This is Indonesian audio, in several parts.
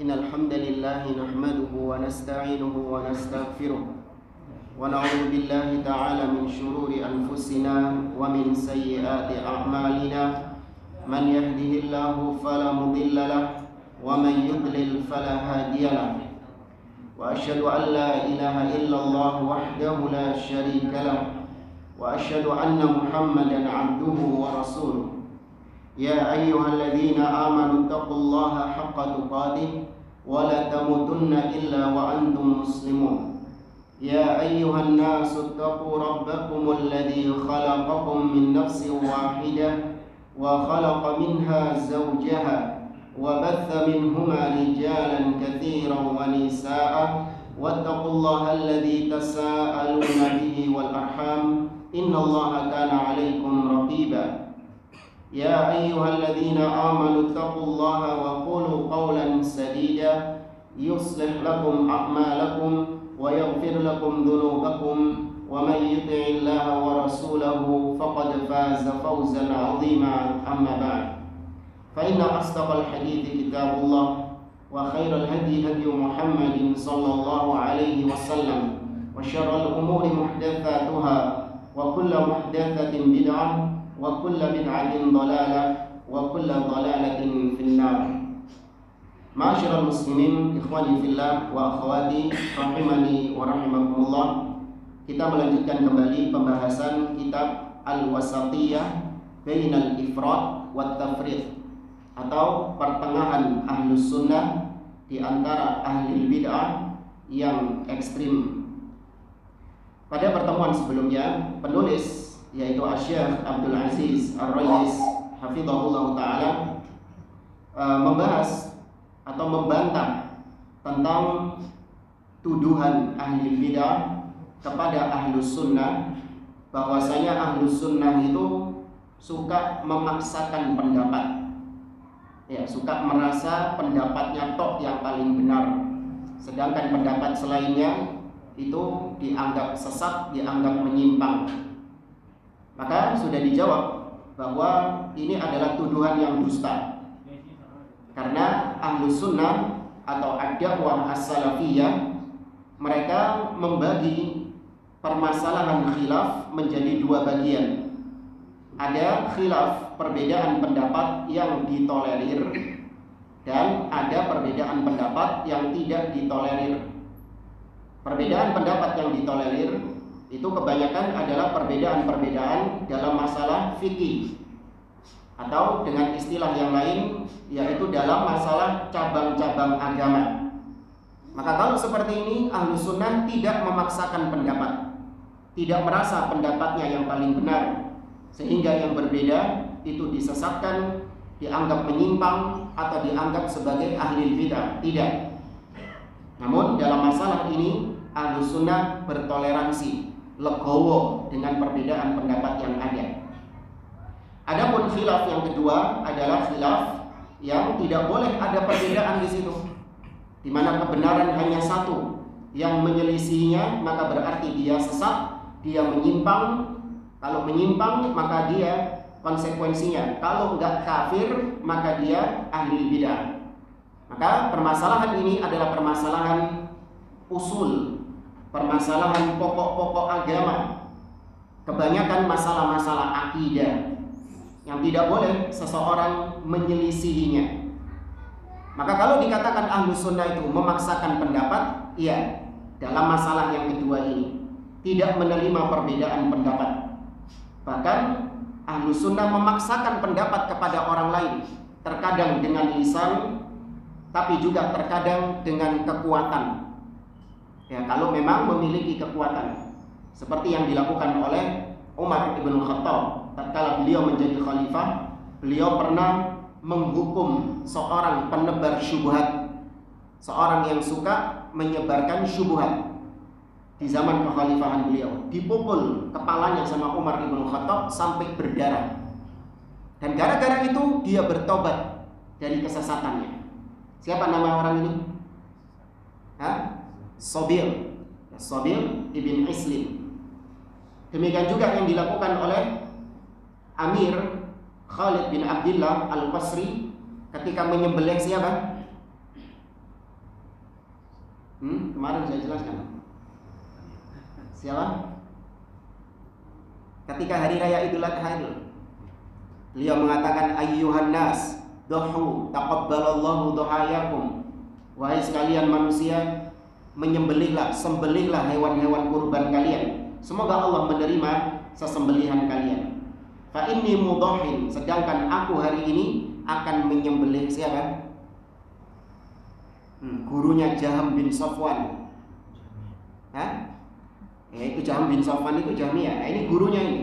إن الحمد لله نحمده ونستعينه ونستغفره ونعوذ بالله تعالى من شرور أنفسنا ومن سيئات أعمالنا من يهده الله فلا مضل له ومن يضلل فلا هادي له وأشهد أن لا إله إلا الله وحده لا شريك له وأشهد أن محمدا عبده ورسوله يا أيها الذين آمنوا اتقوا الله حق تقاته ولا تموتن إلا وأنتم مسلمون يا أيها الناس اتقوا ربكم الذي خلقكم من نفس واحدة وخلق منها زوجها وبث منهما رجالا كثيرا ونساء واتقوا الله الذي تساءلون به والأرحام إن الله كان عليكم رقيبا يا أيها الذين آمنوا اتقوا الله وقولوا قولا سديدا يصلح لكم أعمالكم ويغفر لكم ذنوبكم ومن يطع الله ورسوله فقد فاز فوزا عظيما أما بعد فإن أصدق الحديث كتاب الله وخير الهدي هدي محمد صلى الله عليه وسلم وشر الأمور محدثاتها وكل محدثة بدعة وكل بدعة ضلالة وكل ضلالة في النار. Ma'asyiral muslimin, ikhwani fillah wa akhwati rahimani wa rahimakumullah. Kita melanjutkan kembali pembahasan kitab Al-Wasatiyah Bainal Ifrat wa Tafrid, atau pertengahan Ahlus Sunnah di antara ahli bid'ah yang ekstrim. Pada pertemuan sebelumnya, penulis yaitu Asy-Syaikh Abdul Aziz Ar-Rayis hafizahullah taala membahas atau membantah tentang tuduhan ahli bidah kepada ahlus sunnah, bahwasanya ahlus sunnah itu suka memaksakan pendapat, ya, suka merasa pendapatnya tok yang paling benar, sedangkan pendapat selainnya itu dianggap sesat, dianggap menyimpang. Maka sudah dijawab bahwa ini adalah tuduhan yang dusta, karena ahlus sunnah atau ad-da'wah as-salafiyah mereka membagi permasalahan khilaf menjadi dua bagian. Ada khilaf, perbedaan pendapat yang ditolerir, dan ada perbedaan pendapat yang tidak ditolerir. Perbedaan pendapat yang ditolerir itu kebanyakan adalah perbedaan-perbedaan dalam masalah fikih, atau dengan istilah yang lain yaitu dalam masalah cabang-cabang agama. Maka kalau seperti ini, ahlus sunnah tidak memaksakan pendapat, tidak merasa pendapatnya yang paling benar, sehingga yang berbeda itu disesatkan, dianggap menyimpang, atau dianggap sebagai ahli bidah. Tidak. Namun dalam masalah ini ahlus sunnah bertoleransi, legowo dengan perbedaan pendapat yang ada. Adapun khilaf yang kedua adalah khilaf yang tidak boleh ada perbedaan di situ, di mana kebenaran hanya satu. Yang menyelisihinya maka berarti dia sesat, dia menyimpang. Kalau menyimpang maka dia konsekuensinya, kalau enggak kafir maka dia ahli bidah. Maka permasalahan ini adalah permasalahan usul, permasalahan pokok-pokok agama, kebanyakan masalah-masalah akidah yang tidak boleh seseorang menyelisihinya. Maka kalau dikatakan ahlus sunnah itu memaksakan pendapat, iya, dalam masalah yang kedua ini tidak menerima perbedaan pendapat. Bahkan ahlus sunnah memaksakan pendapat kepada orang lain, terkadang dengan lisan, tapi juga terkadang dengan kekuatan. Ya, kalau memang memiliki kekuatan, seperti yang dilakukan oleh Umar ibn Khattab tatkala beliau menjadi khalifah. Beliau pernah menghukum seorang penebar syubhat, seorang yang suka menyebarkan syubhat di zaman kekhalifahan beliau. Dipukul kepalanya sama Umar ibn Khattab sampai berdarah, dan gara-gara itu dia bertobat dari kesesatannya. Siapa nama orang ini? Sobir ibn Islim. Demikian juga yang dilakukan oleh Amir Khalid bin Abdullah Al-Qasri ketika menyembelih siapa? Kemarin saya jelaskan. Siapa? Ketika hari raya Idul Adha itu, beliau mengatakan ayyuhan nas duhu taqabbalallahu duhayakum. Wahai sekalian manusia, menyembelihlah, sembelihlah hewan-hewan kurban kalian. Semoga Allah menerima sesembelihan kalian. Fa inni mudhahin, sedangkan aku hari ini akan menyembelih siapa? Gurunya Jaham bin Safwan. Hah? Ya, itu Jaham bin Safwan itu Jahmiyah. Nah, ini gurunya ini.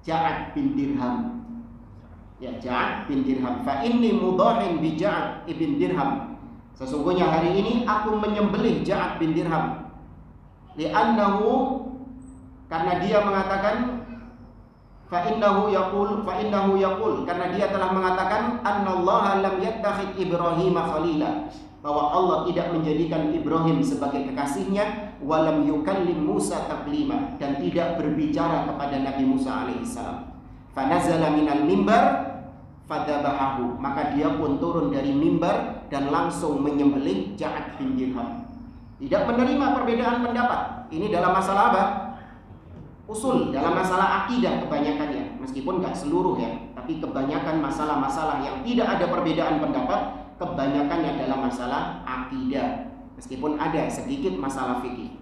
Ja'ad bin Dirham. Ya, Ja'ad bin Dirham. Fa inni mudhahin bi Ja'ad ibn Dirham. Sesungguhnya hari ini aku menyembelih Ja'ad bin Dirham. Li'annahu, karena dia mengatakan fa innahu yaqul karena dia telah mengatakan annallaha lam yattakhid Ibrahim khalila, bahwa Allah tidak menjadikan Ibrahim sebagai kekasihnya, walam yukallim Musa taklima, dan tidak berbicara kepada Nabi Musa alaihissalam. Fanazala minal mimbar fadabahahu, maka dia pun turun dari mimbar dan langsung menyembelih Ja'ad bin Dirham. Tidak menerima perbedaan pendapat. Ini dalam masalah apa? Usul, dalam masalah akidah kebanyakannya, meskipun nggak seluruh ya, tapi kebanyakan masalah-masalah yang tidak ada perbedaan pendapat, kebanyakannya dalam masalah akidah, meskipun ada sedikit masalah fikih.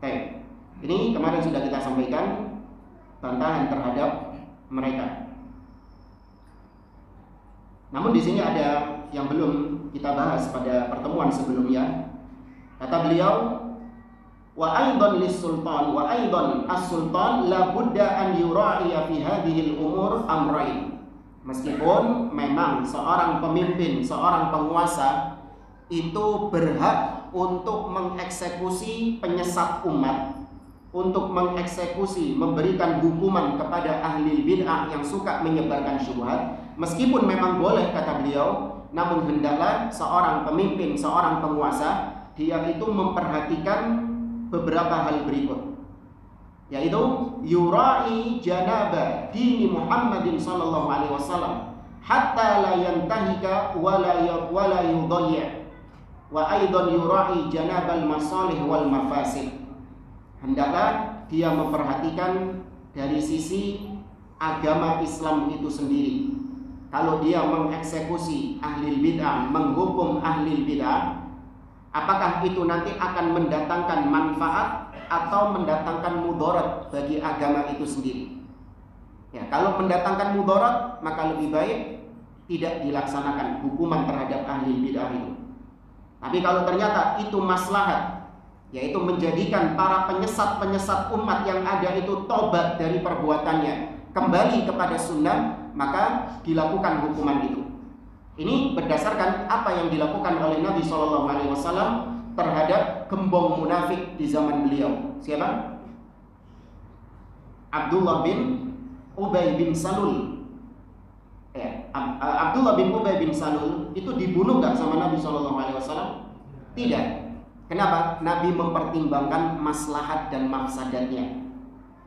Oke, ini kemarin sudah kita sampaikan bantahan terhadap mereka. Namun di sini ada yang belum kita bahas pada pertemuan sebelumnya. Kata beliau, wa aidan lis-sultan wa aidan as-sultan la budda an yura'iya fi hadhihi al-umur amrayn. Meskipun memang seorang pemimpin, seorang penguasa itu berhak untuk mengeksekusi penyesat umat, untuk mengeksekusi, memberikan hukuman kepada ahli bid'ah yang suka menyebarkan syubhat, meskipun memang boleh kata beliau, namun hendaklah seorang pemimpin, seorang penguasa, dia itu memperhatikan beberapa hal berikut, yaitu yura'i janaba dini Muhammadin sallallahu alaihi wasallam hatta la yantahika wa la yudayya, wa aidan yura'i janabal masalih wal mafasid. Hendaklah dia memperhatikan dari sisi agama Islam itu sendiri. Kalau dia mengeksekusi ahli bid'ah, menghukum ahli bid'ah, apakah itu nanti akan mendatangkan manfaat atau mendatangkan mudarat bagi agama itu sendiri? Ya, kalau mendatangkan mudarat, maka lebih baik tidak dilaksanakan hukuman terhadap ahli bid'ah itu. Tapi kalau ternyata itu maslahat, yaitu menjadikan para penyesat-penyesat umat yang ada itu tobat dari perbuatannya, kembali kepada sunnah, maka dilakukan hukuman itu. Ini berdasarkan apa yang dilakukan oleh Nabi SAW terhadap gembong munafik di zaman beliau. Siapa? Abdullah bin Ubay bin Salul. Abdullah bin Ubay bin Salul itu dibunuh nggak sama Nabi SAW? Tidak. Kenapa? Nabi mempertimbangkan maslahat dan mafsadatnya.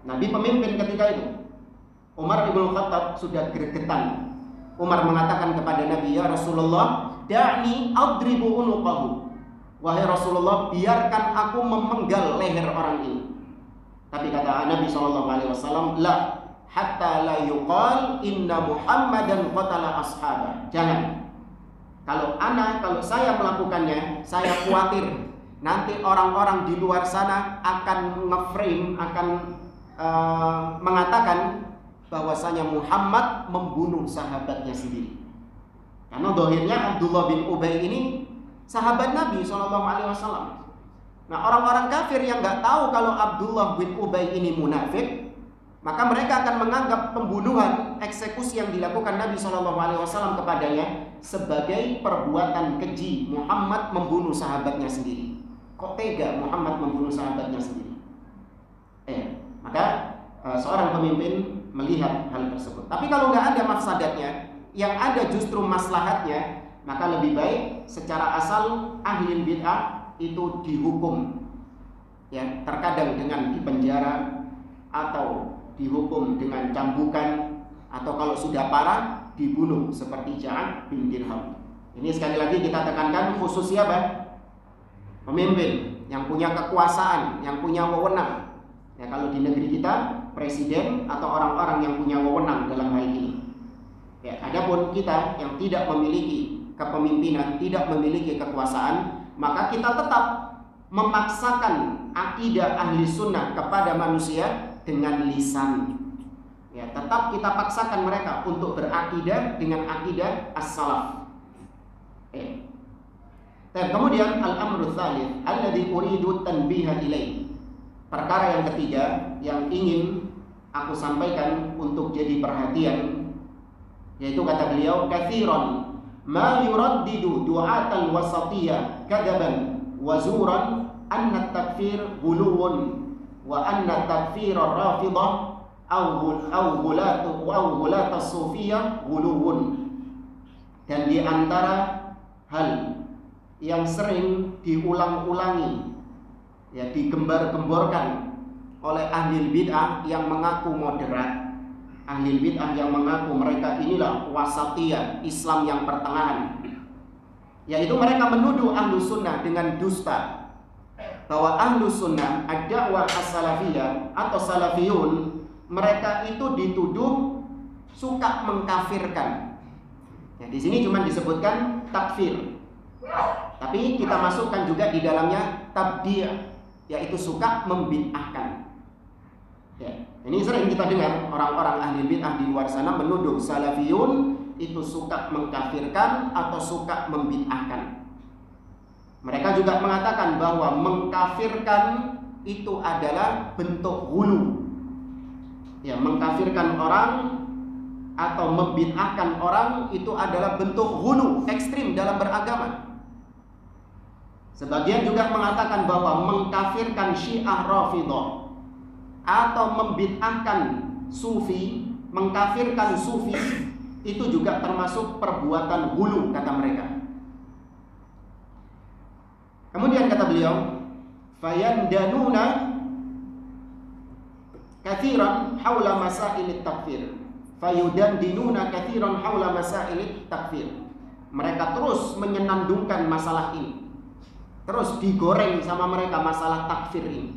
Nabi pemimpin ketika itu. Umar ibn Khattab sudah gregetan. Umar mengatakan kepada Nabi, ya Rasulullah, da'ni adribu unuqahu. Wahai Rasulullah, biarkan aku memenggal leher orang ini. Tapi kata Nabi SAW, la hatta la yuqal inna Muhammadan qatala ashabah. Jangan. Kalau saya melakukannya, saya khawatir nanti orang-orang di luar sana akan nge-frame, akan mengatakan bahwasanya Muhammad membunuh sahabatnya sendiri. Karena dohirnya Abdullah bin Ubay ini sahabat Nabi SAW. Nah, orang-orang kafir yang nggak tahu kalau Abdullah bin Ubay ini munafik, maka mereka akan menganggap pembunuhan, eksekusi yang dilakukan Nabi SAW kepadanya sebagai perbuatan keji. Muhammad membunuh sahabatnya sendiri. Kok tega Muhammad membunuh sahabatnya sendiri? Maka seorang pemimpin melihat hal tersebut. Tapi kalau nggak ada mafsadatnya, yang ada justru maslahatnya, maka lebih baik secara asal ahli bid'ah itu dihukum, ya, terkadang dengan dipenjara atau dihukum dengan cambukan, atau kalau sudah parah dibunuh seperti Ja'ad bin Dirham. Ini sekali lagi kita tekankan khusus siapa? Pemimpin yang punya kekuasaan, yang punya wewenang. Ya, kalau di negeri kita presiden atau orang-orang yang punya wewenang dalam hal ini. Ya, adapun kita yang tidak memiliki kepemimpinan, tidak memiliki kekuasaan, maka kita tetap memaksakan akidah ahli sunnah kepada manusia dengan lisan. Ya, tetap kita paksakan mereka untuk berakidah dengan akidah as-salaf. Dan kemudian al-amru tsalits alladzi uridu tanbiha ilaih. Perkara yang ketiga yang ingin aku sampaikan untuk jadi perhatian, yaitu kata beliau, katsiran ma yuraddidu du'atal wasatiyah kadaban wa zuran anna takfir guluwun wa anna takfir ar-rafidah au gulatu sufiyah guluwun. Dan di antara hal yang sering diulang-ulangi, ya, digembar-gemborkan oleh ahli bid'ah yang mengaku moderat, ahli bid'ah yang mengaku mereka inilah wasatiyah, Islam yang pertengahan, yaitu mereka menuduh ahlu sunnah dengan dusta, bahwa ahlu sunnah ad-da'wah as-salafiyah atau salafiyun, mereka itu dituduh suka mengkafirkan. Ya, di sini cuma disebutkan takfir, tapi kita masukkan juga di dalamnya tabdi', yaitu suka membid'ahkan. Ya, ini sering kita dengar orang-orang ahli bid'ah di luar sana menuduh salafiyun itu suka mengkafirkan atau suka membid'ahkan. Mereka juga mengatakan bahwa mengkafirkan itu adalah bentuk ghulu. Ya, mengkafirkan orang atau membid'ahkan orang itu adalah bentuk ghulu, ekstrim dalam beragama. Sebagian juga mengatakan bahwa mengkafirkan Syiah Rafidhah atau membid'ahkan Sufi, mengkafirkan Sufi itu juga termasuk perbuatan ghulu, kata mereka. Kemudian kata beliau, fayandanuna katsiran haula masailit takfir. Fayudandinuna katsiran haula masailit takfir. Mereka terus menyenandungkan masalah ini, terus digoreng sama mereka masalah takfir ini,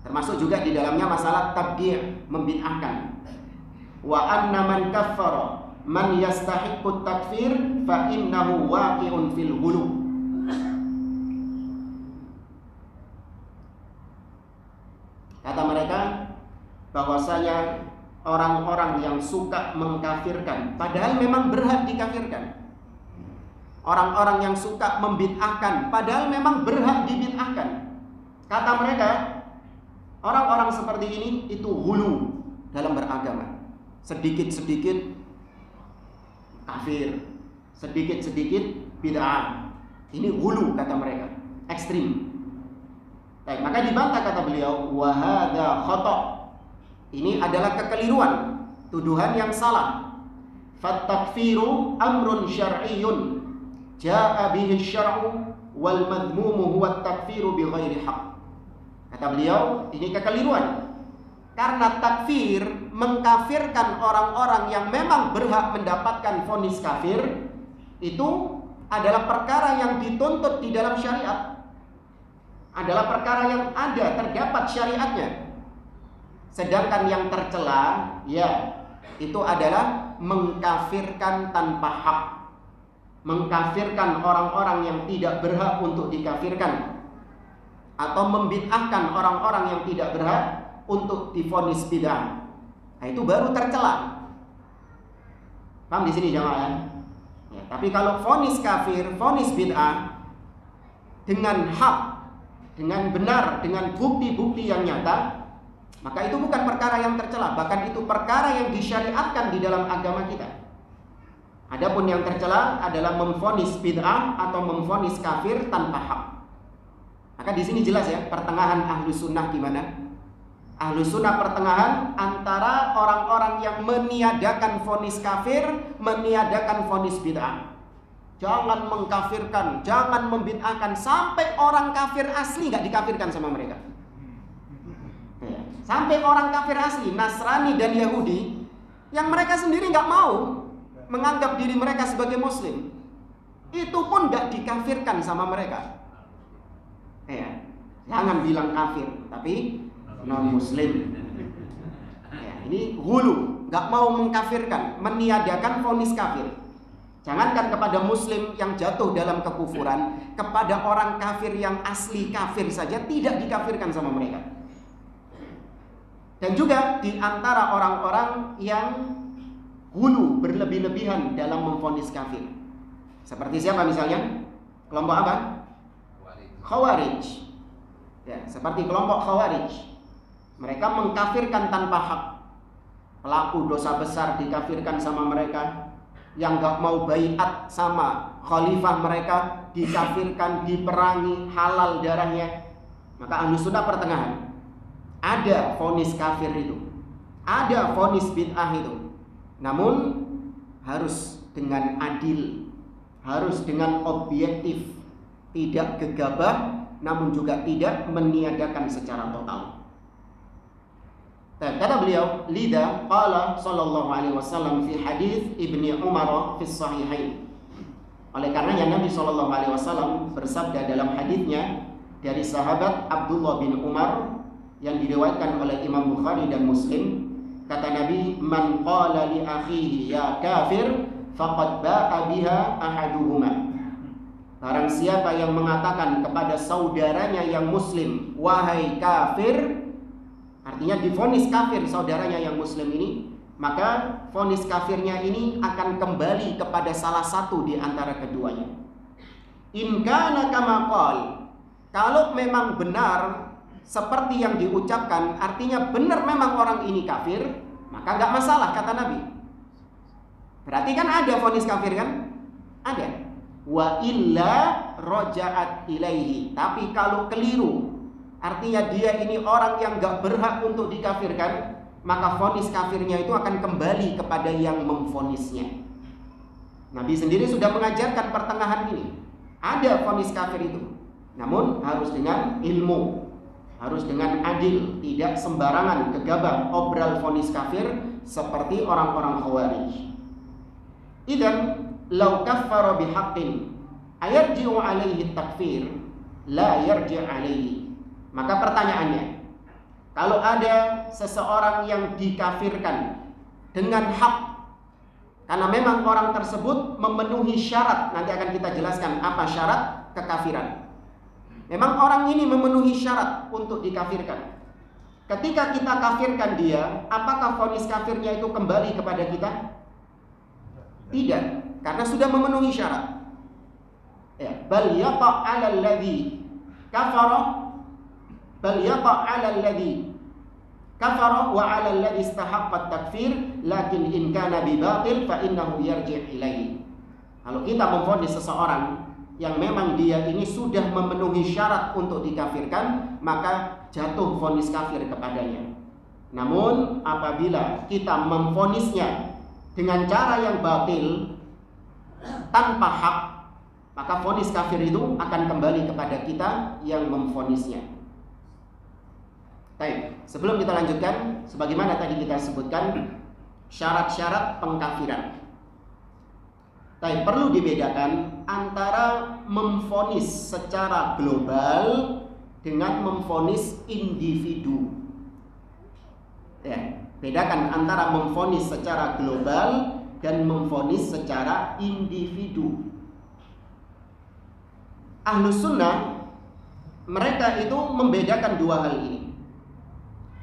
termasuk juga di dalamnya masalah tabdi', membid'ahkan. Wa anna man kaffara man yastahiqqu takfir fa innahu waqi'un fil ghulu. Kata mereka bahwasanya orang-orang yang suka mengkafirkan padahal memang berhak dikafirkan, orang-orang yang suka membid'ahkan padahal memang berhak dibid'ahkan, kata mereka orang-orang seperti ini itu ghulu dalam beragama. Sedikit-sedikit kafir, sedikit-sedikit bid'ah. Ini ghulu, kata mereka, ekstrim. Baik, maka dibantah kata beliau, wa hadza khata'. Ini adalah kekeliruan, tuduhan yang salah. Fat-takfiru amrun syar'iyyun jaa'a bihi syar'u wal madhmumu huwa at-takfiru bighairi haqq. Kata beliau, ini kekeliruan. Karena takfir, mengkafirkan orang-orang yang memang berhak mendapatkan vonis kafir, itu adalah perkara yang dituntut di dalam syariat, adalah perkara yang ada, terdapat syariatnya. Sedangkan yang tercela, ya, itu adalah mengkafirkan tanpa hak, mengkafirkan orang-orang yang tidak berhak untuk dikafirkan, atau membid'ahkan orang-orang yang tidak berhak untuk divonis bid'ah. Nah, itu baru tercela. Paham di sini jamaah? Ya, tapi kalau vonis kafir, vonis bid'ah dengan hak, dengan benar, dengan bukti-bukti yang nyata, maka itu bukan perkara yang tercela, bahkan itu perkara yang disyariatkan di dalam agama kita. Adapun yang tercela adalah memvonis bid'ah atau memvonis kafir tanpa hak. Maka di sini jelas ya, pertengahan ahlu sunnah gimana? Ahlu sunnah pertengahan antara orang-orang yang meniadakan vonis kafir, meniadakan vonis bid'ah. Jangan mengkafirkan, jangan membid'ahkan, sampai orang kafir asli nggak dikafirkan sama mereka. Sampai orang kafir asli, Nasrani dan Yahudi, yang mereka sendiri nggak mau menganggap diri mereka sebagai Muslim, itu pun nggak dikafirkan sama mereka. Ya, jangan bilang kafir, tapi non muslim. Ya, ini hulu, nggak mau mengkafirkan, meniadakan vonis kafir. Jangankan kepada muslim yang jatuh dalam kekufuran, kepada orang kafir yang asli kafir saja tidak dikafirkan sama mereka. Dan juga di antara orang-orang yang hulu, berlebih-lebihan dalam memvonis kafir. Seperti siapa misalnya? Kelompok apa? Khawarij. Ya, seperti kelompok Khawarij. Mereka mengkafirkan tanpa hak. Pelaku dosa besar dikafirkan sama mereka. Yang gak mau baiat sama khalifah mereka dikafirkan, diperangi, halal darahnya. Maka Ahlus Sunnah pertengahan. Ada vonis kafir itu, ada vonis bid'ah itu. Namun harus dengan adil, harus dengan objektif, tidak gegabah, namun juga tidak meniadakan secara total. Kata beliau, "Lidha qala sallallahu alaihi wasallam fi hadis Ibnu Umar fi sahihain." Oleh karenanya Nabi sallallahu alaihi wasallam bersabda dalam hadisnya dari sahabat Abdullah bin Umar yang diriwayatkan oleh Imam Bukhari dan Muslim, kata Nabi, "Man qala li akhihi ya kafir faqad ba'a biha ahaduhuma." Barang siapa yang mengatakan kepada saudaranya yang muslim, "Wahai kafir," artinya divonis kafir saudaranya yang muslim ini, maka vonis kafirnya ini akan kembali kepada salah satu di antara keduanya. In kana kama qal, kalau memang benar seperti yang diucapkan, artinya benar memang orang ini kafir, maka nggak masalah kata Nabi. Berarti kan ada vonis kafir kan? Ada. Wa illa roja'at ilaihi. Tapi kalau keliru, artinya dia ini orang yang gak berhak untuk dikafirkan, maka vonis kafirnya itu akan kembali kepada yang memvonisnya. Nabi sendiri sudah mengajarkan pertengahan ini. Ada vonis kafir itu, namun harus dengan ilmu, harus dengan adil, tidak sembarangan gegabah obral vonis kafir seperti orang-orang Khawarij. Idzan law kaffara bihaqqin ayarji'u alaihi takfir la yarji' alaihi. Maka pertanyaannya, kalau ada seseorang yang dikafirkan dengan hak, karena memang orang tersebut memenuhi syarat, nanti akan kita jelaskan apa syarat kekafiran. Memang orang ini memenuhi syarat untuk dikafirkan. Ketika kita kafirkan dia, apakah vonis kafirnya itu kembali kepada kita? Tidak, karena sudah memenuhi syarat. Ya, bal yaqa 'ala alladhi kafara, bal yaqa 'ala alladhi kafara wa 'ala alladhi istahaqqa at-takfir, lakin in kana bi batil fa innahu yarji' ilaihi. Kalau kita memvonis seseorang yang memang dia ini sudah memenuhi syarat untuk dikafirkan, maka jatuh vonis kafir kepadanya. Namun apabila kita memvonisnya dengan cara yang batil, tanpa hak, maka vonis kafir itu akan kembali kepada kita yang memvonisnya. Baik, sebelum kita lanjutkan, sebagaimana tadi kita sebutkan syarat-syarat pengkafiran. Baik, perlu dibedakan antara memvonis secara global dengan memvonis individu. Ya, bedakan antara memvonis secara global dan memvonis secara individu. Ahlus Sunnah mereka itu membedakan dua hal ini.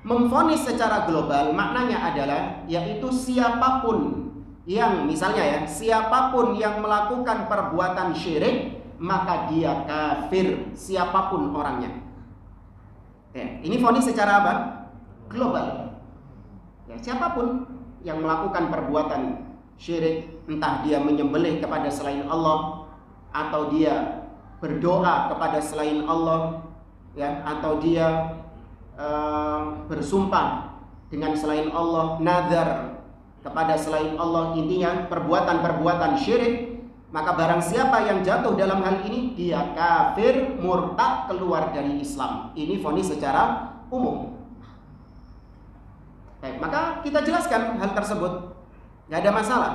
Memvonis secara global maknanya adalah yaitu siapapun yang misalnya ya, siapapun yang melakukan perbuatan syirik maka dia kafir, siapapun orangnya. Ya, ini vonis secara apa? Global. Ya, siapapun yang melakukan perbuatan syirik, entah dia menyembelih kepada selain Allah, atau dia berdoa kepada selain Allah, ya, atau dia bersumpah dengan selain Allah, nazar kepada selain Allah, intinya perbuatan-perbuatan syirik, maka barang siapa yang jatuh dalam hal ini dia kafir, murtad, keluar dari Islam. Ini vonis secara umum. Baik, maka kita jelaskan hal tersebut, nggak ada masalah.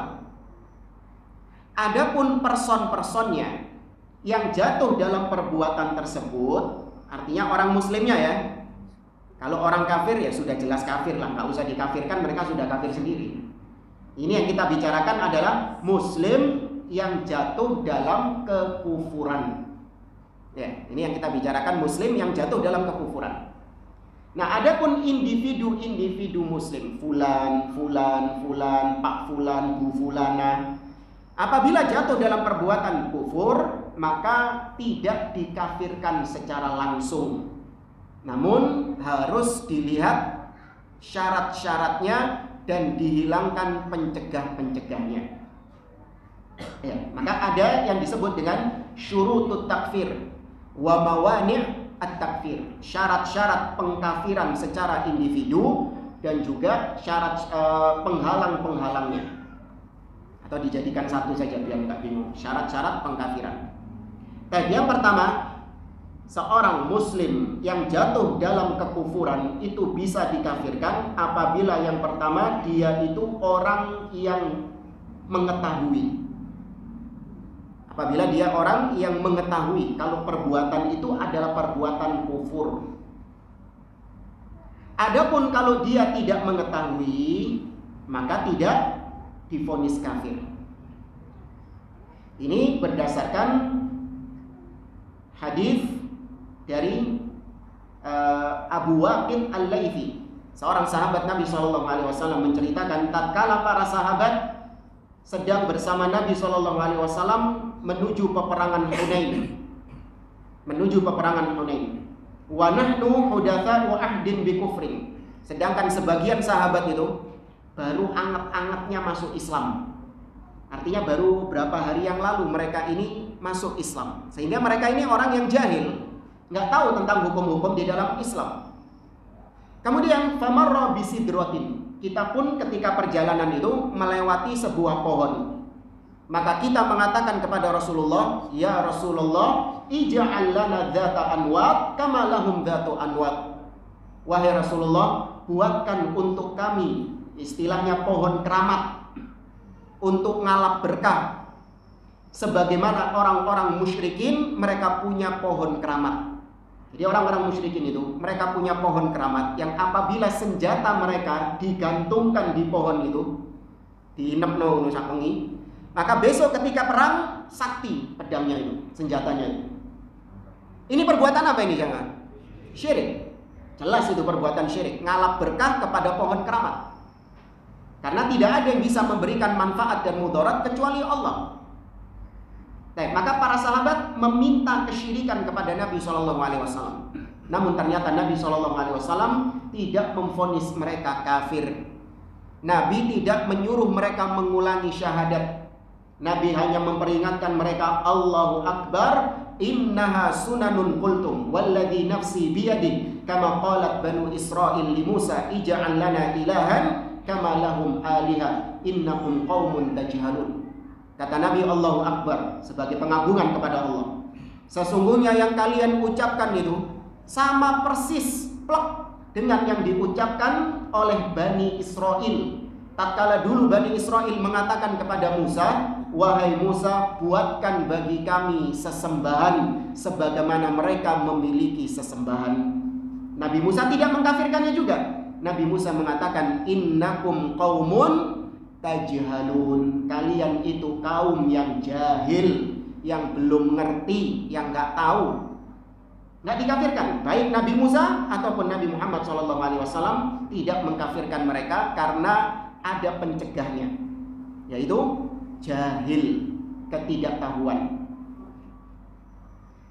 Adapun person-personnya yang jatuh dalam perbuatan tersebut, artinya orang muslimnya ya. Kalau orang kafir ya sudah jelas kafir lah, nggak usah dikafirkan, mereka sudah kafir sendiri. Ini yang kita bicarakan adalah muslim yang jatuh dalam kekufuran. Ya, ini yang kita bicarakan, muslim yang jatuh dalam kekufuran. Nah, adapun individu-individu muslim, fulan, pak fulan, bu fulana, apabila jatuh dalam perbuatan kufur, maka tidak dikafirkan secara langsung. Namun harus dilihat syarat-syaratnya dan dihilangkan pencegah-pencegahnya. Ya, maka ada yang disebut dengan syurutut takfir wa mawani' at-takfir, syarat-syarat pengkafiran secara individu dan juga syarat penghalang-penghalangnya. Atau dijadikan satu saja biar nggak bingung. Syarat-syarat pengkafiran. Tapi yang pertama, seorang muslim yang jatuh dalam kekufuran itu bisa dikafirkan apabila yang pertama dia itu orang yang mengetahui. Apabila dia orang yang mengetahui kalau perbuatan itu adalah perbuatan kufur. Adapun kalau dia tidak mengetahui, maka tidak divonis kafir. Ini berdasarkan hadis dari Abu Waqid Al-Laythi, seorang sahabat Nabi SAW, menceritakan tatkala para sahabat sedang bersama Nabi SAW menuju peperangan Hunain. Wa nahnu hudatsa'u ahdin bi kufrin. Sedangkan sebagian sahabat itu baru anget-angetnya masuk Islam. Artinya baru berapa hari yang lalu mereka ini masuk Islam. Sehingga mereka ini orang yang jahil, nggak tahu tentang hukum-hukum di dalam Islam. Kemudian famarra bisidratin. Kita pun ketika perjalanan itu melewati sebuah pohon. Maka kita mengatakan kepada Rasulullah, "Ya Rasulullah, ij'al lana dzata anwat kama lahum dzatu anwat." Wahai Rasulullah, buatkan untuk kami istilahnya pohon keramat untuk ngalap berkah. Sebagaimana orang-orang musyrikin mereka punya pohon keramat. Jadi orang-orang musyrikin itu mereka punya pohon keramat yang apabila senjata mereka digantungkan di pohon itu, diinepno nusakengi, maka besok ketika perang sakti pedangnya itu, senjatanya itu. Ini perbuatan apa ini jangan? Syirik. Jelas itu perbuatan syirik, ngalap berkah kepada pohon keramat. Karena tidak ada yang bisa memberikan manfaat dan mudarat kecuali Allah. Nah, maka para sahabat meminta kesyirikan kepada Nabi SAW. Namun ternyata Nabi SAW tidak memvonis mereka kafir. Nabi tidak menyuruh mereka mengulangi syahadat. Nabi hanya memperingatkan mereka, Allahu Akbar, innaha sunanun qultum walladhi nafsi biyadi kama qalat banu Israil li Musa ij'al lana ilahan kama lahum aliha innakum qaumun tajhalun. Kata Nabi, Allahu Akbar, sebagai pengagungan kepada Allah. Sesungguhnya yang kalian ucapkan itu sama persis plek dengan yang diucapkan oleh Bani Israel. Tatkala dulu Bani Israel mengatakan kepada Musa, wahai Musa, buatkan bagi kami sesembahan sebagaimana mereka memiliki sesembahan. Nabi Musa tidak mengkafirkannya juga. Nabi Musa mengatakan, innakum qaumun tajhalun, kalian itu kaum yang jahil, yang belum ngerti, yang nggak tahu. Nggak dikafirkan, baik Nabi Musa ataupun Nabi Muhammad SAW tidak mengkafirkan mereka karena ada pencegahnya, yaitu jahil, ketidaktahuan.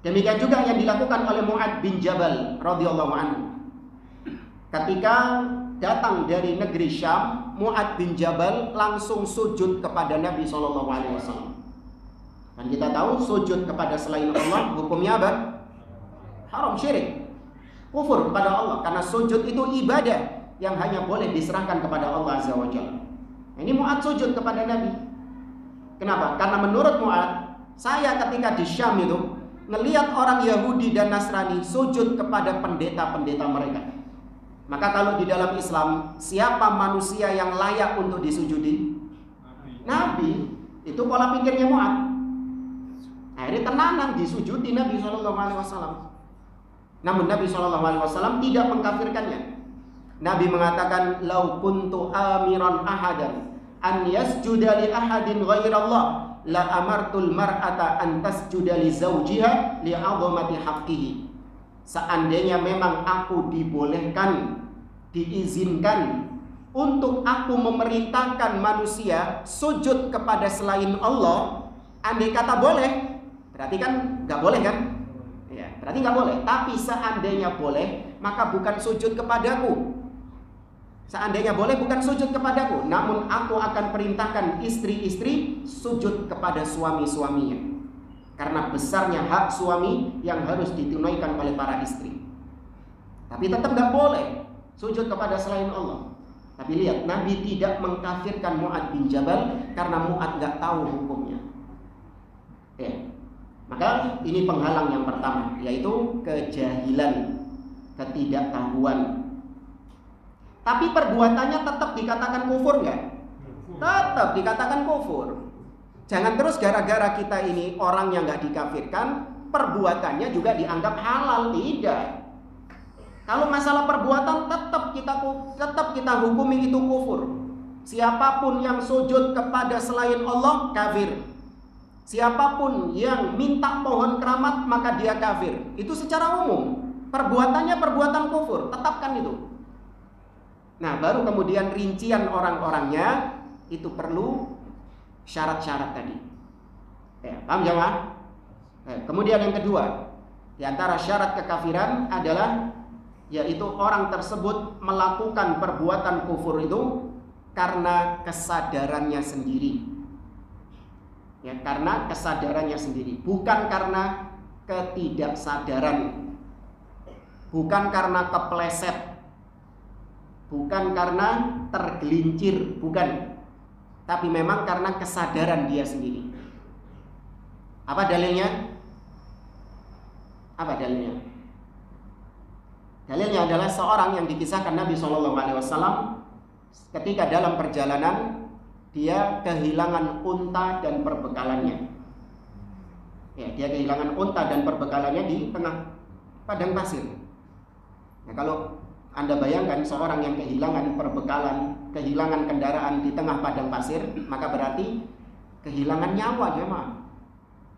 Demikian juga yang dilakukan oleh Mu'ad bin Jabal radhiyallahu anhu. Ketika datang dari negeri Syam, Mu'ad bin Jabal langsung sujud kepada Nabi SAW. Dan kita tahu sujud kepada selain Allah hukumnya apa? Haram, syirik, kufur kepada Allah. Karena sujud itu ibadah yang hanya boleh diserahkan kepada Allah Azza wa Jalla. Ini Mu'ad sujud kepada Nabi. Kenapa? Karena menurut Mu'ad, saya ketika di Syam itu ngelihat orang Yahudi dan Nasrani sujud kepada pendeta-pendeta mereka. Maka kalau di dalam Islam, siapa manusia yang layak untuk disujudi? Nabi. Itu pola pikirnya Mu'ad. Akhirnya tenanan disujudi Nabi SAW. Namun Nabi SAW tidak mengkafirkannya. Nabi mengatakan, "Lau kuntu amiran ahadan an yasjuda li ahadin ghairallah la amartul mar'ata an tasjuda li zawjiha li 'azamati haqqihi." Seandainya memang aku dibolehkan, diizinkan untuk aku memerintahkan manusia sujud kepada selain Allah, andai kata boleh, berarti kan nggak boleh kan? Ya, berarti nggak boleh. Tapi seandainya boleh, maka bukan sujud kepadaku. Seandainya boleh, bukan sujud kepadaku, namun aku akan perintahkan istri-istri sujud kepada suami-suaminya. Karena besarnya hak suami yang harus ditunaikan oleh para istri. Tapi tetap nggak boleh sujud kepada selain Allah. Tapi lihat, Nabi tidak mengkafirkan Mu'ad bin Jabal karena Mu'ad nggak tahu hukumnya. Ya. Maka ini penghalang yang pertama, yaitu kejahilan, ketidaktahuan. Tapi perbuatannya tetap dikatakan kufur nggak? Tetap dikatakan kufur. Jangan terus gara-gara kita ini orang yang nggak dikafirkan, perbuatannya juga dianggap halal. Tidak. Kalau masalah perbuatan tetap kita hukumi itu kufur. Siapapun yang sujud kepada selain Allah kafir. Siapapun yang minta pohon keramat maka dia kafir. Itu secara umum. Perbuatannya perbuatan kufur. Tetapkan itu. Nah, baru kemudian rincian orang-orangnya itu perlu syarat-syarat tadi. Ya, paham jemaah? Kemudian yang kedua, di antara syarat kekafiran adalah yaitu orang tersebut melakukan perbuatan kufur itu karena kesadarannya sendiri. Ya, karena kesadarannya sendiri, bukan karena ketidaksadaran. Bukan karena kepleset. Bukan karena tergelincir, bukan. Tapi memang karena kesadaran dia sendiri. Apa dalilnya? Apa dalilnya? Dalilnya adalah seorang yang dikisahkan Nabi SAW ketika dalam perjalanan dia kehilangan unta dan perbekalannya. Ya, dia kehilangan unta dan perbekalannya di tengah padang pasir. Nah, kalau Anda bayangkan seorang yang kehilangan perbekalan, kehilangan kendaraan di tengah padang pasir, maka berarti kehilangan nyawa dia mah.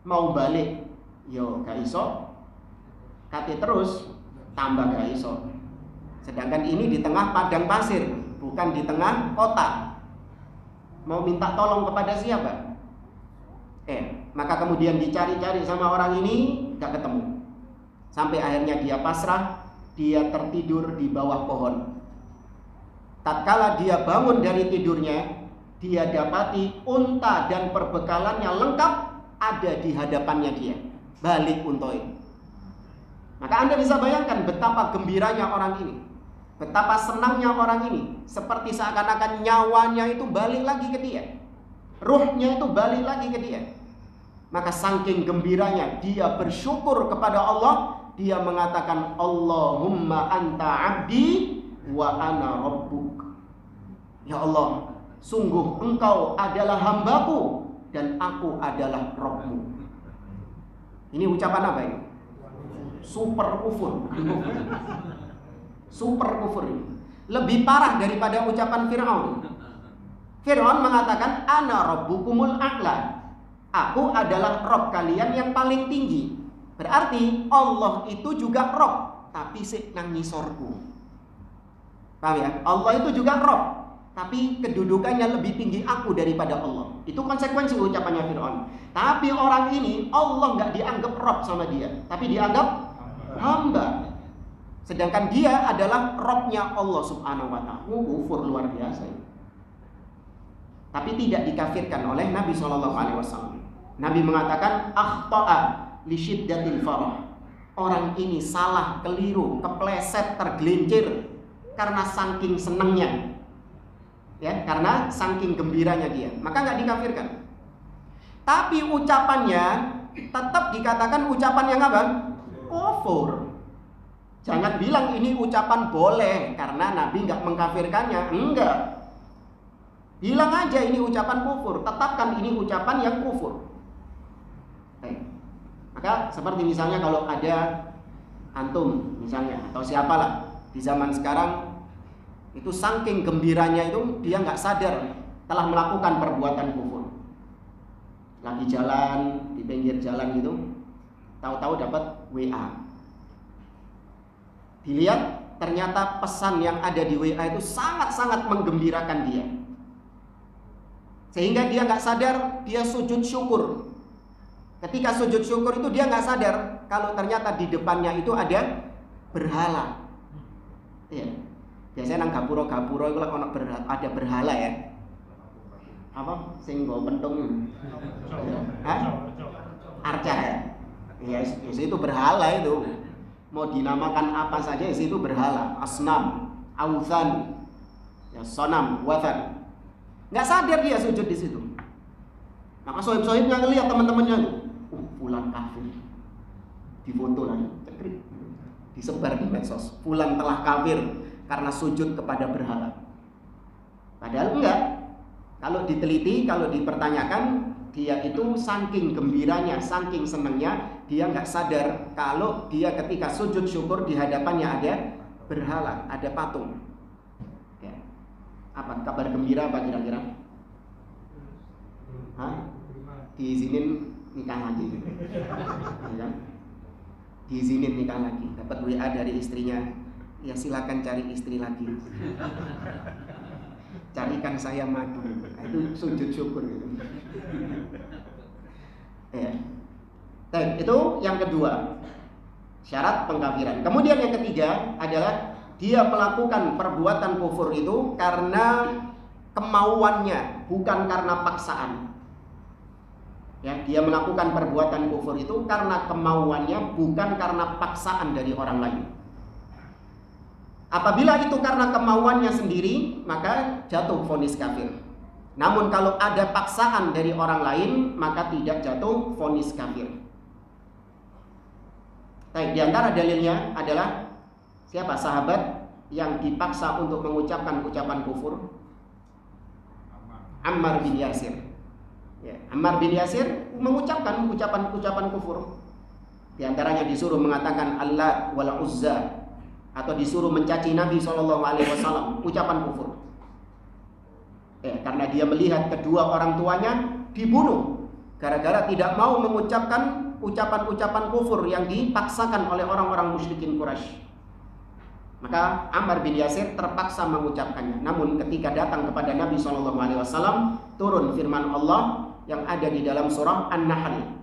Mau balik, yo gak iso. Kate terus, tambah gak iso. Sedangkan ini di tengah padang pasir, bukan di tengah kota. Mau minta tolong kepada siapa? Maka kemudian dicari-cari sama orang ini, gak ketemu. Sampai akhirnya dia pasrah. Dia tertidur di bawah pohon. Tatkala dia bangun dari tidurnya, dia dapati unta dan perbekalannya lengkap ada di hadapannya dia. Balik unta itu. Maka Anda bisa bayangkan betapa gembiranya orang ini, betapa senangnya orang ini, seperti seakan-akan nyawanya itu balik lagi ke dia, ruhnya itu balik lagi ke dia. Maka saking gembiranya dia bersyukur kepada Allah. Dia mengatakan, Allahumma anta abdi wa ana rabbuk. Ya Allah, sungguh engkau adalah hambaku dan aku adalah Rabbmu. Ini ucapan apa ini? Super kufur. Super kufur ini. Lebih parah daripada ucapan Fir'aun. Fir'aun mengatakan, ana rabbukumul a'la. Aku adalah Rabb kalian yang paling tinggi. Berarti Allah itu juga Rabb, tapi sik nang ngisorku. Paham ya? Allah itu juga Rabb, tapi kedudukannya lebih tinggi aku daripada Allah. Itu konsekuensi ucapannya Fir'aun. Tapi orang ini Allah nggak dianggap Rabb sama dia, tapi dianggap hamba. Sedangkan dia adalah Rabbnya Allah Subhanahu wa ta'ala. Kufur luar biasa ini. Tapi tidak dikafirkan oleh Nabi SAW. Nabi mengatakan akhta'a li syiddatil farah. Orang ini salah, keliru, kepleset, tergelincir karena saking senangnya. Ya, karena saking gembiranya dia. Maka nggak dikafirkan. Tapi ucapannya tetap dikatakan ucapan yang apa? Kufur. Jangan bilang ini ucapan boleh karena Nabi nggak mengkafirkannya. Enggak. Bilang aja ini ucapan kufur, tetapkan ini ucapan yang kufur. Maka seperti misalnya kalau ada antum misalnya atau siapalah di zaman sekarang itu saking gembiranya itu dia nggak sadar telah melakukan perbuatan kufur. Lagi jalan di pinggir jalan gitu, tahu-tahu dapat WA. Dilihat ternyata pesan yang ada di WA itu sangat-sangat menggembirakan dia, sehingga dia nggak sadar dia sujud syukur. Ketika sujud syukur itu dia nggak sadar kalau ternyata di depannya itu ada berhala. Iya. Biasanya nang gapura-gapura itu ada berhala ya. Apa? Sing nggo pentung. Hah? Arca ya. Ya, itu berhala itu. Mau dinamakan apa saja itu berhala. Asnam, auzan, ya sonam, wathan. Nggak sadar dia sujud di situ. Maka sohib-sohibnya ngelihat teman-temannya tuh. Fulan kafir, difoto lagi, disebar di medsos. Fulan telah kafir karena sujud kepada berhala. Padahal enggak. Kalau diteliti, kalau dipertanyakan, dia itu saking gembiranya, saking senangnya, dia nggak sadar kalau dia ketika sujud syukur di hadapannya ada berhala, ada patung. Ya. Apa kabar gembira apa kira-kira? Hah? Diizinin nikah lagi, ya. Diizinin nikah lagi, dapat WA dari istrinya, ya silakan cari istri lagi, carikan saya madu. Itu sujud syukur gitu. Ya. Itu yang kedua, syarat pengkafiran. Kemudian yang ketiga adalah dia melakukan perbuatan kufur itu karena kemauannya, bukan karena paksaan. Ya, dia melakukan perbuatan kufur itu karena kemauannya, bukan karena paksaan dari orang lain. Apabila itu karena kemauannya sendiri, maka jatuh vonis kafir. Namun kalau ada paksaan dari orang lain, maka tidak jatuh vonis kafir. Di antara dalilnya adalah siapa sahabat yang dipaksa untuk mengucapkan ucapan kufur? Ammar bin Yasir. Ya, Ammar bin Yasir mengucapkan ucapan-ucapan kufur. Di antaranya disuruh mengatakan Allah wal Uzza, atau disuruh mencaci Nabi SAW, ucapan kufur. Ya, karena dia melihat kedua orang tuanya dibunuh gara-gara tidak mau mengucapkan ucapan-ucapan kufur yang dipaksakan oleh orang-orang musyrikin Quraisy. Maka Ammar bin Yasir terpaksa mengucapkannya. Namun ketika datang kepada Nabi SAW, turun firman Allah yang ada di dalam surah An-Nahl.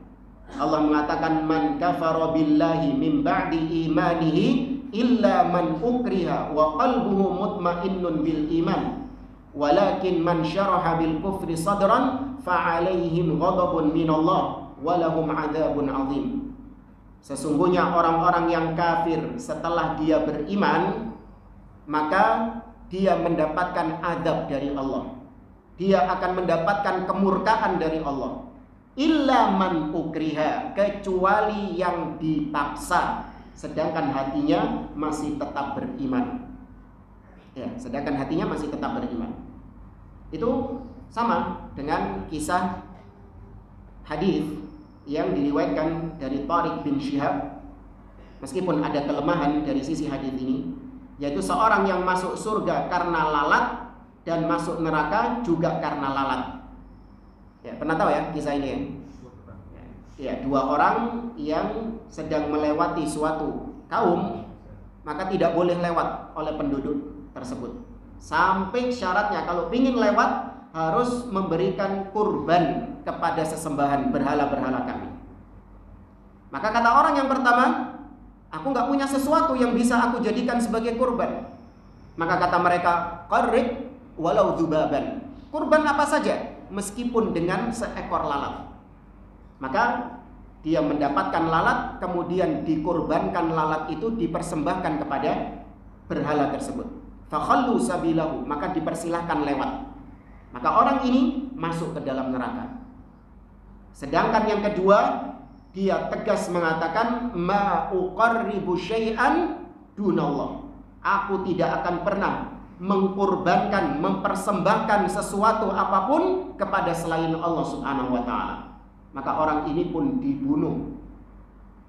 Allah mengatakan man kafara billahi min ba'di imanihi illa man ukriha wa qalbuhu mutmainnun bil iman walakin man syaraha bil kufri sadran fa alaihim ghadabun minallah wa lahum adzabun azim. Sesungguhnya orang-orang yang kafir setelah dia beriman, maka dia mendapatkan azab dari Allah. Dia akan mendapatkan kemurkaan dari Allah. Illa man ukriha, kecuali yang dipaksa, sedangkan hatinya masih tetap beriman. Ya, sedangkan hatinya masih tetap beriman. Itu sama dengan kisah hadis yang diriwayatkan dari Tariq bin Syihab. Meskipun ada kelemahan dari sisi hadis ini, yaitu seorang yang masuk surga karena lalat dan masuk neraka juga karena lalat. Ya, pernah tahu ya kisah ini ya? Ya, dua orang yang sedang melewati suatu kaum, maka tidak boleh lewat oleh penduduk tersebut. Sampai syaratnya kalau ingin lewat harus memberikan kurban kepada sesembahan berhala-berhala kami. Maka kata orang yang pertama, aku nggak punya sesuatu yang bisa aku jadikan sebagai kurban. Maka kata mereka, qarrib walau dzubaban. Kurban apa saja, meskipun dengan seekor lalat. Maka dia mendapatkan lalat, kemudian dikurbankan lalat itu, dipersembahkan kepada berhala tersebut. Fakhallu sabilahu, maka dipersilahkan lewat. Maka orang ini masuk ke dalam neraka. Sedangkan yang kedua, dia tegas mengatakan ma uqarribu syai'an dunallah. Aku tidak akan pernah mengkorbankan, mempersembahkan sesuatu apapun kepada selain Allah Subhanahu wa taala, maka orang ini pun dibunuh.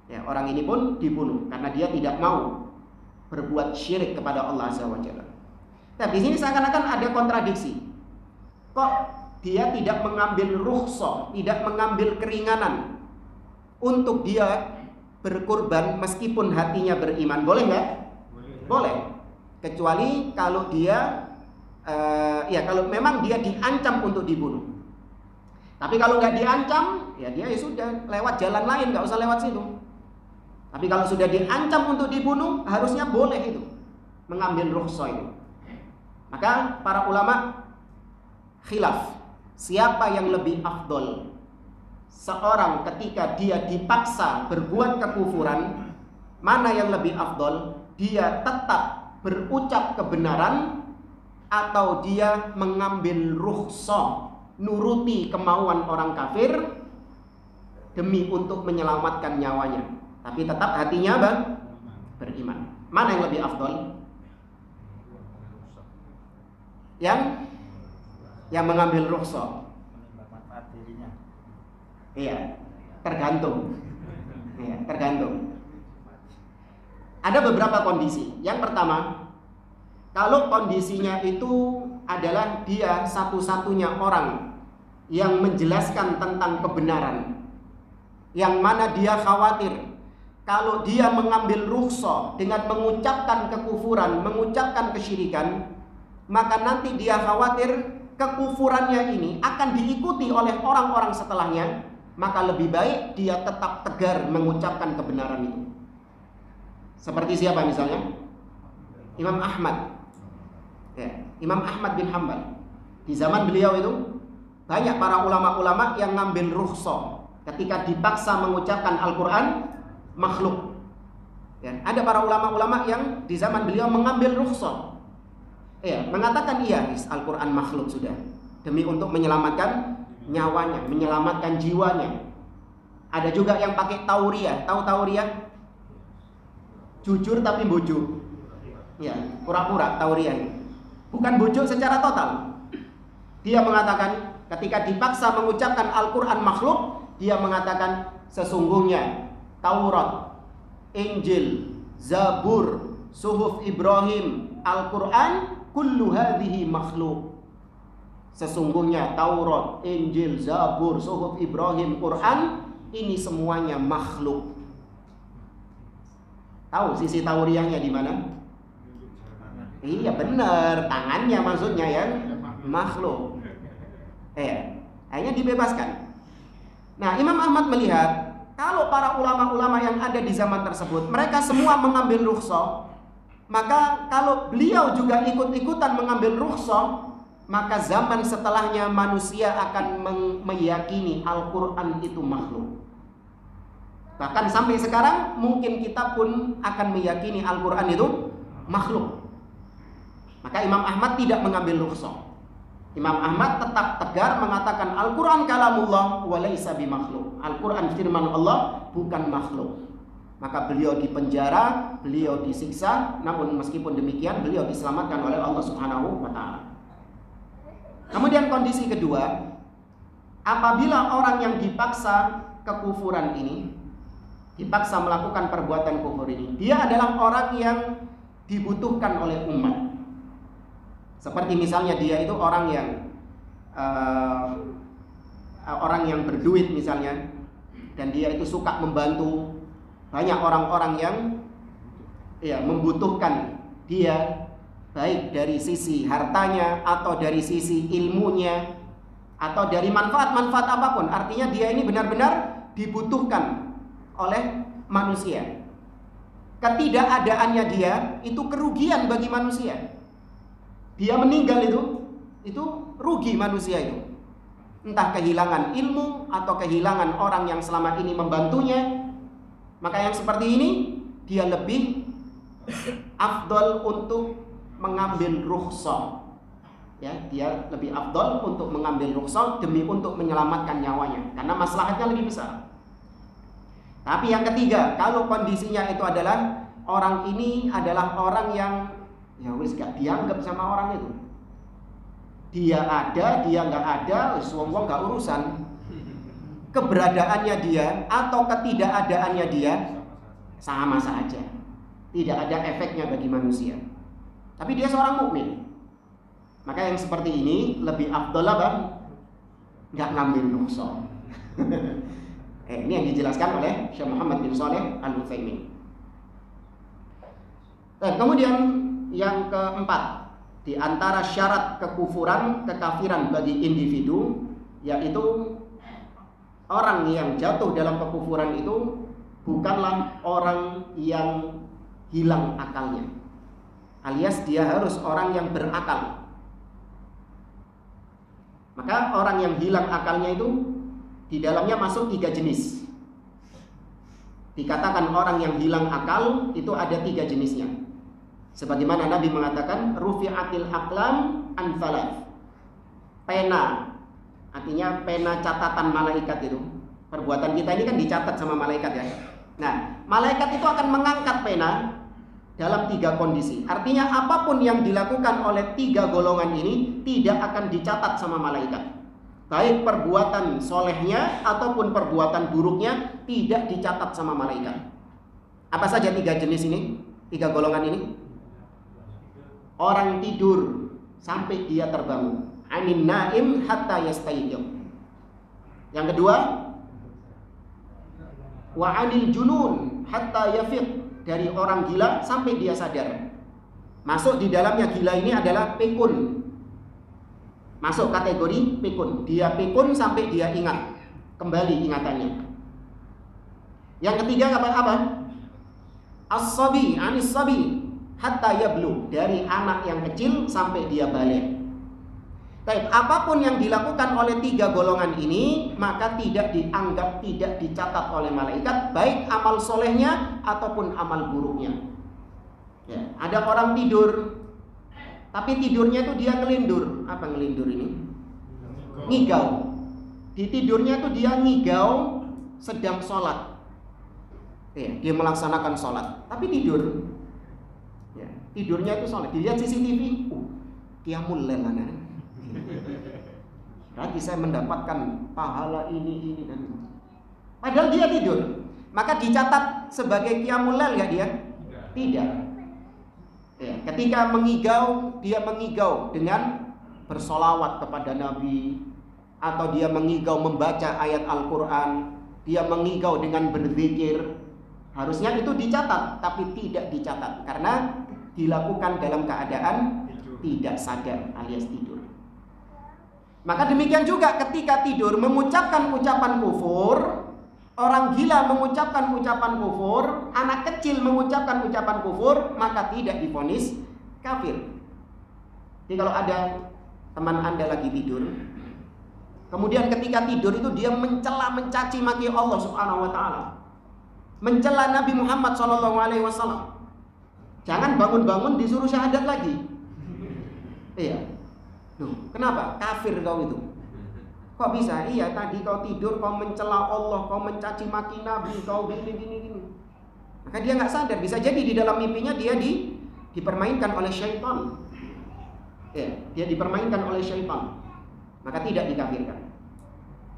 Ya, orang ini pun dibunuh karena dia tidak mau berbuat syirik kepada Allah Azza wa Jalla. Nah, di sini seakan-akan ada kontradiksi. Kok dia tidak mengambil rukhsah, tidak mengambil keringanan untuk dia berkurban meskipun hatinya beriman? Boleh nggak? Boleh. Kecuali kalau dia kalau memang dia diancam untuk dibunuh. Tapi kalau nggak diancam, ya dia sudah lewat jalan lain, nggak usah lewat situ. Tapi kalau sudah diancam untuk dibunuh, harusnya boleh itu mengambil rukhsah itu. Maka para ulama khilaf, siapa yang lebih afdol? Seorang ketika dia dipaksa berbuat kekufuran, mana yang lebih afdol? Dia tetap berucap kebenaran atau dia mengambil rukhsah, nuruti kemauan orang kafir demi untuk menyelamatkan nyawanya, tapi tetap hatinya beriman. Mana yang lebih afdol? Yang mengambil rukhsah. Iya, tergantung. Iya, tergantung. Ada beberapa kondisi. Yang pertama, kalau kondisinya itu adalah dia satu-satunya orang yang menjelaskan tentang kebenaran, yang mana dia khawatir kalau dia mengambil rukhsah dengan mengucapkan kekufuran, mengucapkan kesyirikan, maka nanti dia khawatir kekufurannya ini akan diikuti oleh orang-orang setelahnya, maka lebih baik dia tetap tegar mengucapkan kebenaran itu. Seperti siapa misalnya? Imam Ahmad. Ya, Imam Ahmad bin Hanbal. Di zaman beliau itu banyak para ulama-ulama yang ngambil rukhsah ketika dipaksa mengucapkan Al-Quran makhluk. Ya, ada para ulama-ulama yang di zaman beliau mengambil rukhsah. Ya, mengatakan iya, Al-Quran makhluk sudah, demi untuk menyelamatkan nyawanya, menyelamatkan jiwanya. Ada juga yang pakai tauriyah. Tahu tauriyah? Jujur tapi bujuk. Ya, pura-pura tauriyah ini. Bukan bujuk secara total. Dia mengatakan ketika dipaksa mengucapkan Al-Quran makhluk, dia mengatakan sesungguhnya Taurat, Injil, Zabur, Suhuf Ibrahim, Al-Quran kullu hadhihi makhluk. Sesungguhnya Taurat, Injil, Zabur, Suhuf Ibrahim, Quran, ini semuanya makhluk. Tahu sisi tauriyahnya di mana? Iya benar, tangannya maksudnya yang makhluk. Akhirnya dibebaskan. Nah, Imam Ahmad melihat kalau para ulama-ulama yang ada di zaman tersebut mereka semua mengambil rukhsah, maka kalau beliau juga ikut-ikutan mengambil rukhsah, maka zaman setelahnya manusia akan meyakini Al-Quran itu makhluk. Bahkan sampai sekarang mungkin kita pun akan meyakini Al-Quran itu makhluk. Maka Imam Ahmad tidak mengambil rukhsah. Imam Ahmad tetap tegar mengatakan Al-Quran kalamullah wa laisa bimakhluk. Al-Quran firman Allah, bukan makhluk. Maka beliau dipenjara, beliau disiksa, namun meskipun demikian beliau diselamatkan oleh Allah Subhanahu wa taala. Kemudian kondisi kedua, apabila orang yang dipaksa kekufuran ini, dipaksa melakukan perbuatan kufur ini, dia adalah orang yang dibutuhkan oleh umat. Seperti misalnya dia itu orang yang berduit misalnya, dan dia itu suka membantu banyak orang-orang yang membutuhkan dia, baik dari sisi hartanya atau dari sisi ilmunya atau dari manfaat-manfaat apapun. Artinya dia ini benar-benar dibutuhkan oleh manusia. Ketidakadaannya dia itu kerugian bagi manusia. Dia meninggal itu rugi manusia itu. Entah kehilangan ilmu atau kehilangan orang yang selama ini membantunya. Maka yang seperti ini dia lebih afdol untuk mengambil rukhsah. Ya, dia lebih afdol untuk mengambil rukhsah demi untuk menyelamatkan nyawanya, karena maslahatnya lebih besar. Tapi yang ketiga, kalau kondisinya itu adalah orang ini adalah orang yang ya wis gak dianggap sama orang itu. Dia ada, dia nggak ada, wong nggak urusan. Keberadaannya dia atau ketidakadaannya dia sama saja. Tidak ada efeknya bagi manusia. Tapi dia seorang mukmin. Maka yang seperti ini lebih afdal Bang, nggak ngambil rukhsah. Ini yang dijelaskan oleh Syekh Muhammad bin Shalih Al-Utsaimin. Kemudian yang keempat, di antara syarat kekafiran bagi individu, yaitu orang yang jatuh dalam kekufuran itu bukanlah orang yang hilang akalnya, alias dia harus orang yang berakal. Maka orang yang hilang akalnya itu di dalamnya masuk 3 jenis. Dikatakan orang yang hilang akal itu ada 3 jenisnya. Sebagaimana Nabi mengatakan rufi'atil aqlam an thalath. Pena, artinya pena catatan malaikat itu. Perbuatan kita ini kan dicatat sama malaikat ya. Nah, malaikat itu akan mengangkat pena dalam 3 kondisi. Artinya apapun yang dilakukan oleh 3 golongan ini tidak akan dicatat sama malaikat. Baik perbuatan solehnya ataupun perbuatan buruknya tidak dicatat sama malaikat. Apa saja 3 jenis ini? 3 golongan ini? Orang tidur sampai dia terbangun. Anin naim hatta yastayqidh. Yang kedua, wa anil junun hatta yafiq. Dari orang gila sampai dia sadar. Masuk di dalamnya gila ini adalah pikun. Masuk kategori pikun. Dia pikun sampai dia ingat, kembali ingatannya. Yang ketiga apa? As-sabi, anis sabi hatta yablu. Dari anak yang kecil sampai dia balik. Baik, apapun yang dilakukan oleh 3 golongan ini maka tidak dianggap, tidak dicatat oleh malaikat, baik amal solehnya ataupun amal buruknya. Ya, ada orang tidur, tapi tidurnya itu dia ngelindur. Apa ngelindur ini? Ngigau. Di tidurnya itu dia ngigau sedang sholat. Ya, dia melaksanakan sholat, tapi tidur. Ya, tidurnya itu sholat. Dilihat CCTV, qiyamul lail mana? Berarti saya mendapatkan pahala ini dan itu. Padahal dia tidur. Maka dicatat sebagai qiyamul lail enggak dia? Tidak. Ya, ketika mengigau, dia mengigau dengan bersolawat kepada Nabi, atau dia mengigau membaca ayat Al-Quran, dia mengigau dengan berzikir. Harusnya itu dicatat, tapi tidak dicatat karena dilakukan dalam keadaan tidak sadar alias tidur. Maka demikian juga ketika tidur mengucapkan ucapan kufur, orang gila mengucapkan ucapan kufur, anak kecil mengucapkan ucapan kufur, maka tidak divonis kafir. Jadi kalau ada teman Anda lagi tidur, kemudian ketika tidur itu dia mencela, mencaci maki Allah Subhanahu wa taala, mencela Nabi Muhammad SAW, jangan bangun-bangun disuruh syahadat lagi. Iya. Loh, kenapa? Kafir kau itu. Kok bisa? Iya, tadi kau tidur, kau mencela Allah, kau mencaci maki Nabi, kau gini. Maka dia nggak sadar. Bisa jadi di dalam mimpinya dia dipermainkan oleh syaitan. Ya, dia dipermainkan oleh syaitan. Maka tidak dikafirkan.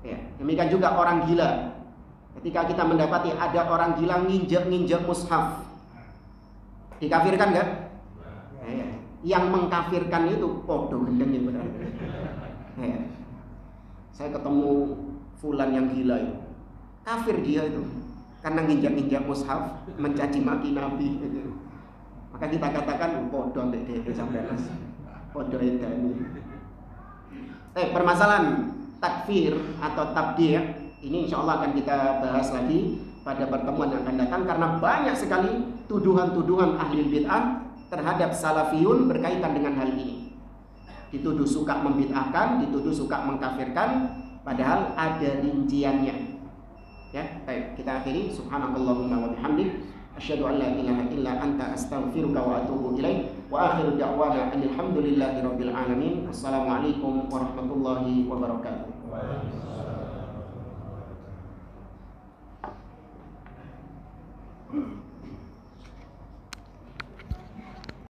Ya, demikian juga orang gila. Ketika kita mendapati ada orang gila nginjak mushaf, dikafirkan nggak? Ya. Yang mengkafirkan itu podo gendeng benar. Ya. Saya ketemu fulan yang gila itu, kafir dia itu karena nginjak mushaf, mencaci maki Nabi. Maka kita katakan podo ndek sampai nas, podo edani. Permasalahan takfir atau tabdi' ini insya Allah akan kita bahas lagi pada pertemuan yang akan datang, karena banyak sekali tuduhan-tuduhan ahli bid'ah terhadap salafiyun berkaitan dengan hal ini. Dituduh suka membid'ahkan, dituduh suka mengkafirkan, padahal ada rinciannya. Ya, baik, kita akhiri. Subhanakallahumma wa bihamdik, asyhadu an la ilaha illa anta, astaghfiruka wa atubu ilaik. Wa akhiru da'wana alhamdulillahi rabbil alamin. Assalamualaikum warahmatullahi wabarakatuh.